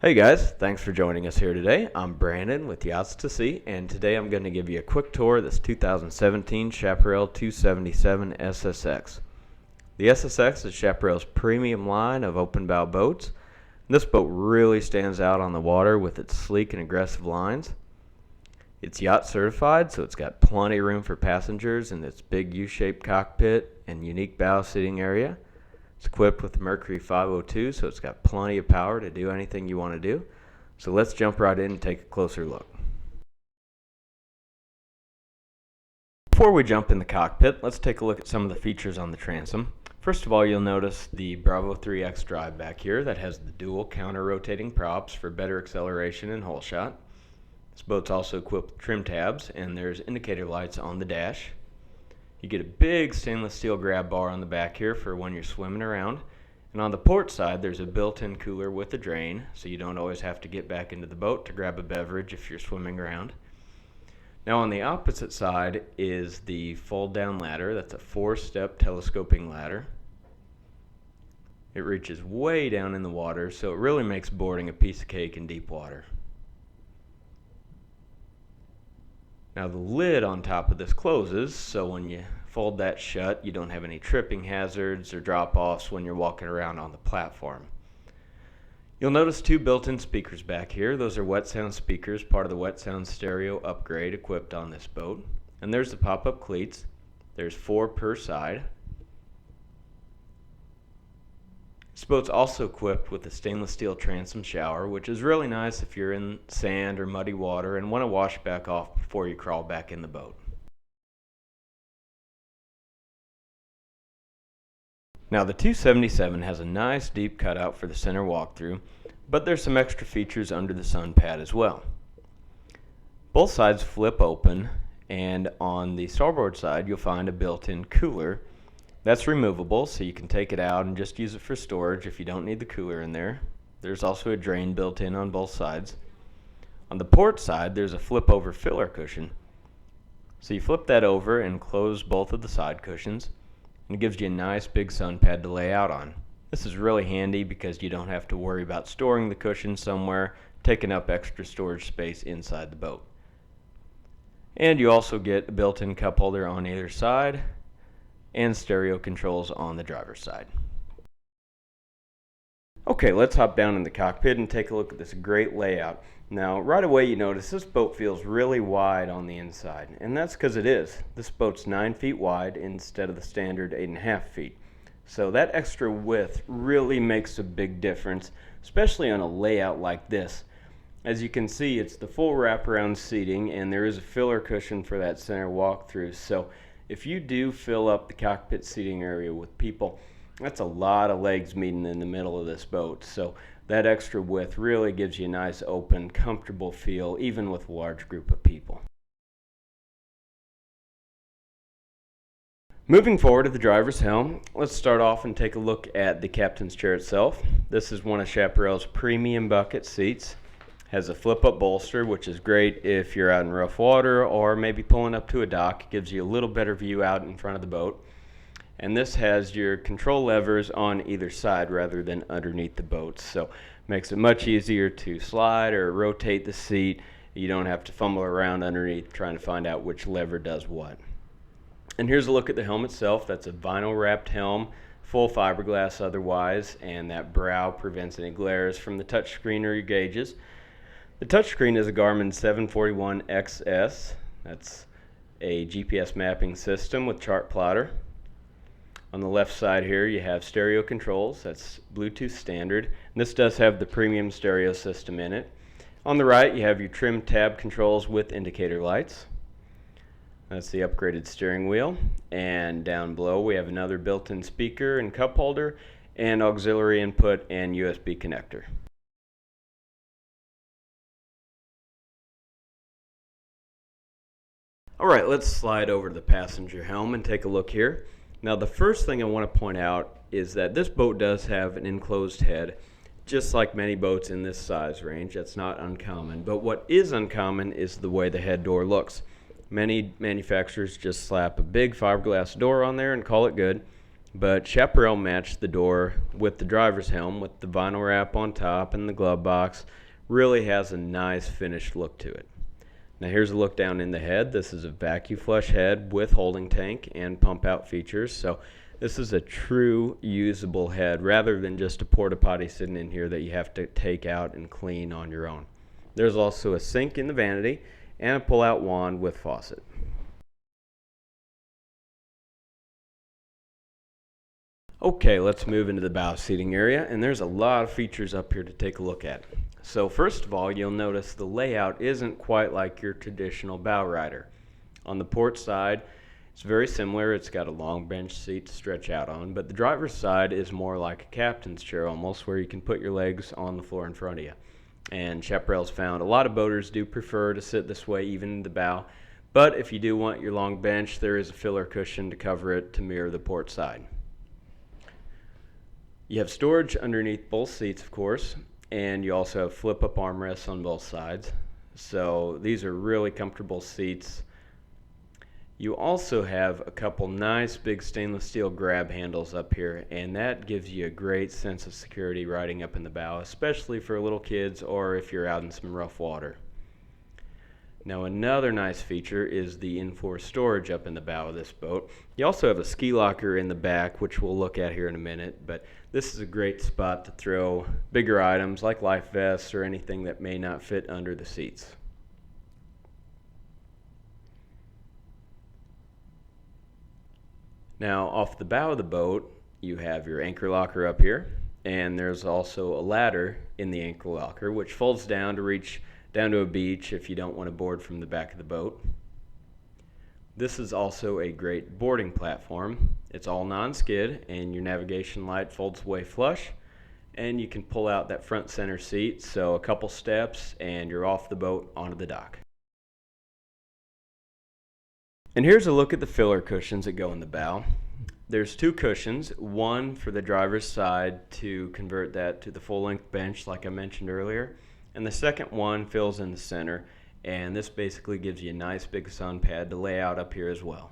Hey guys, thanks for joining us here today. I'm Brandon with Yachts to Sea, and today I'm going to give you a quick tour of this 2017 Chaparral 277 SSX. The SSX is Chaparral's premium line of open bow boats. This boat really stands out on the water with its sleek and aggressive lines. It's yacht certified, so it's got plenty of room for passengers in its big U-shaped cockpit and unique bow seating area. It's equipped with the Mercury 502, so it's got plenty of power to do anything you want to do. So let's jump right in and take a closer look. Before we jump in the cockpit, let's take a look at some of the features on the transom. First of all, you'll notice the Bravo 3X drive back here that has the dual counter-rotating props for better acceleration and hole shot. This boat's also equipped with trim tabs, and there's indicator lights on the dash. You get a big stainless steel grab bar on the back here for when you're swimming around. And on the port side, there's a built-in cooler with a drain, so you don't always have to get back into the boat to grab a beverage if you're swimming around. Now on the opposite side is the fold-down ladder. That's a 4-step telescoping ladder. It reaches way down in the water, so it really makes boarding a piece of cake in deep water. Now the lid on top of this closes, so when you fold that shut, you don't have any tripping hazards or drop-offs when you're walking around on the platform. You'll notice 2 built-in speakers back here. Those are Wet Sound speakers, part of the Wet Sound stereo upgrade equipped on this boat. And there's the pop-up cleats. There's 4 per side. This boat's also equipped with a stainless steel transom shower, which is really nice if you're in sand or muddy water and want to wash back off before you crawl back in the boat. Now the 277 has a nice deep cutout for the center walkthrough, but there's some extra features under the sun pad as well. Both sides flip open, and on the starboard side you'll find a built-in cooler. That's removable, so you can take it out and just use it for storage if you don't need the cooler in there. There's also a drain built in on both sides. On the port side, there's a flip-over filler cushion. So you flip that over and close both of the side cushions, and it gives you a nice big sun pad to lay out on. This is really handy because you don't have to worry about storing the cushion somewhere, taking up extra storage space inside the boat. And you also get a built-in cup holder on either side, and stereo controls on the driver's side. Okay, let's hop down in the cockpit and take a look at this great layout. Now, right away you notice this boat feels really wide on the inside, and that's because it is. This boat's 9 feet wide instead of the standard 8.5 feet. So that extra width really makes a big difference, especially on a layout like this. As you can see, it's the full wraparound seating, and there is a filler cushion for that center walkthrough. So if you do fill up the cockpit seating area with people, that's a lot of legs meeting in the middle of this boat. So that extra width really gives you a nice, open, comfortable feel, even with a large group of people. Moving forward to the driver's helm, let's start off and take a look at the captain's chair itself. This is one of Chaparral's premium bucket seats. Has a flip-up bolster, which is great if you're out in rough water or maybe pulling up to a dock. It gives you a little better view out in front of the boat. And this has your control levers on either side rather than underneath the boat, so makes it much easier to slide or rotate the seat. You don't have to fumble around underneath trying to find out which lever does what. And here's a look at the helm itself. That's a vinyl wrapped helm, full fiberglass otherwise, and that brow prevents any glares from the touchscreen or your gauges. The touchscreen is a Garmin 741XS. That's a GPS mapping system with chart plotter. On the left side here you have stereo controls. That's Bluetooth standard. And this does have the premium stereo system in it. On the right you have your trim tab controls with indicator lights. That's the upgraded steering wheel. And down below we have another built-in speaker and cup holder and auxiliary input and USB connector. Alright, let's slide over to the passenger helm and take a look here. Now the first thing I want to point out is that this boat does have an enclosed head, just like many boats in this size range. That's not uncommon, but what is uncommon is the way the head door looks. Many manufacturers just slap a big fiberglass door on there and call it good. But Chaparral matched the door with the driver's helm with the vinyl wrap on top and the glove box. Really has a nice finished look to it. Now here's a look down in the head. This is a vacuum flush head with holding tank and pump out features. So this is a true usable head rather than just a porta potty sitting in here that you have to take out and clean on your own. There's also a sink in the vanity and a pull out wand with faucet. Okay, let's move into the bow seating area, and there's a lot of features up here to take a look at. So first of all, you'll notice the layout isn't quite like your traditional bow rider. On the port side, it's very similar. It's got a long bench seat to stretch out on, but the driver's side is more like a captain's chair almost, where you can put your legs on the floor in front of you. And Chaparral's found a lot of boaters do prefer to sit this way even in the bow, but if you do want your long bench, there is a filler cushion to cover it to mirror the port side. You have storage underneath both seats, of course, and you also have flip-up armrests on both sides. So these are really comfortable seats. You also have a couple nice big stainless steel grab handles up here, and that gives you a great sense of security riding up in the bow, especially for little kids or if you're out in some rough water. Now another nice feature is the in-floor storage up in the bow of this boat. You also have a ski locker in the back, which we'll look at here in a minute, but this is a great spot to throw bigger items like life vests or anything that may not fit under the seats. Now off the bow of the boat, you have your anchor locker up here, and there's also a ladder in the anchor locker which folds down to reach down to a beach if you don't want to board from the back of the boat. This is also a great boarding platform. It's all non-skid, and your navigation light folds away flush, and you can pull out that front center seat, so a couple steps and you're off the boat onto the dock. And here's a look at the filler cushions that go in the bow. There's two cushions, one for the driver's side to convert that to the full-length bench like I mentioned earlier, and the second one fills in the center, and this basically gives you a nice big sun pad to lay out up here as well.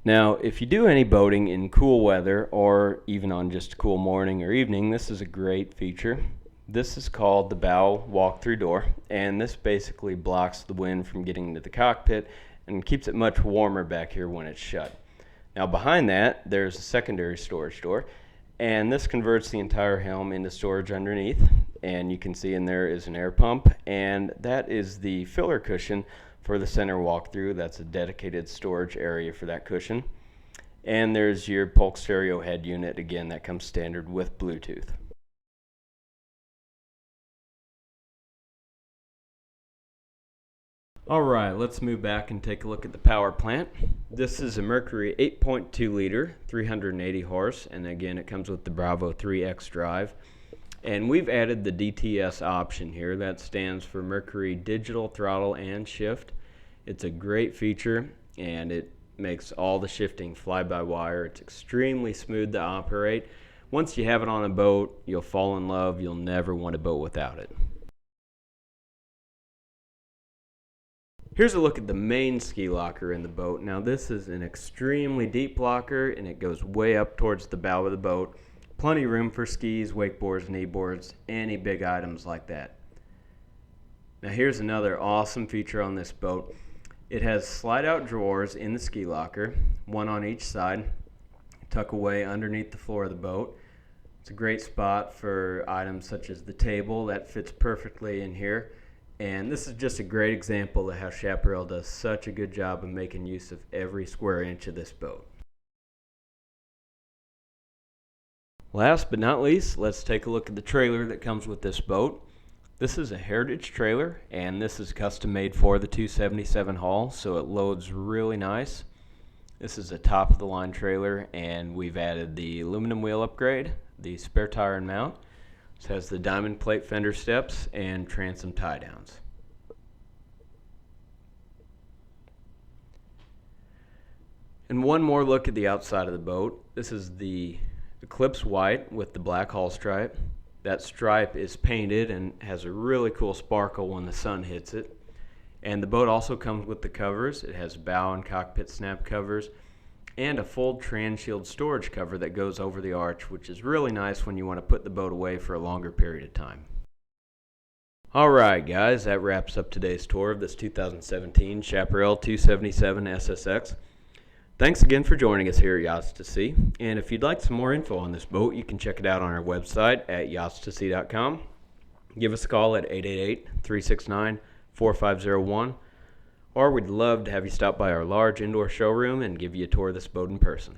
Now, if you do any boating in cool weather or even on just a cool morning or evening, this is a great feature. This is called the bow walk-through door, and this basically blocks the wind from getting into the cockpit and keeps it much warmer back here when it's shut. Now behind that, there's a secondary storage door, and this converts the entire helm into storage underneath, and you can see in there is an air pump, and that is the filler cushion for the center walkthrough. That's a dedicated storage area for that cushion. And there's your Polk stereo head unit, again, that comes standard with Bluetooth. Alright, let's move back and take a look at the power plant. This is a Mercury 8.2 liter, 380 horse, and again it comes with the Bravo 3X drive. And we've added the DTS option here. That stands for Mercury Digital Throttle and Shift. It's a great feature, and it makes all the shifting fly-by-wire. It's extremely smooth to operate. Once you have it on a boat, you'll fall in love. You'll never want a boat without it. Here's a look at the main ski locker in the boat. Now this is an extremely deep locker, and it goes way up towards the bow of the boat. Plenty of room for skis, wakeboards, kneeboards, any big items like that. Now here's another awesome feature on this boat. It has slide-out drawers in the ski locker, one on each side, tuck away underneath the floor of the boat. It's a great spot for items such as the table that fits perfectly in here. And this is just a great example of how Chaparral does such a good job of making use of every square inch of this boat. Last but not least, let's take a look at the trailer that comes with this boat. This is a Heritage trailer, and this is custom made for the 277 hull, so it loads really nice. This is a top of the line trailer, and we've added the aluminum wheel upgrade, the spare tire and mount. It has the diamond plate fender steps and transom tie downs. And one more look at the outside of the boat. This is the Eclipse white with the black hull stripe. That stripe is painted and has a really cool sparkle when the sun hits it. And the boat also comes with the covers. It has bow and cockpit snap covers and a full transhield storage cover that goes over the arch, which is really nice when you want to put the boat away for a longer period of time. Alright guys, that wraps up today's tour of this 2017 Chaparral 277 SSX. Thanks again for joining us here at Yachts to Sea. And if you'd like some more info on this boat, you can check it out on our website at yachtstosea.com. Give us a call at 888-369-4501. Or we'd love to have you stop by our large indoor showroom and give you a tour of this boat in person.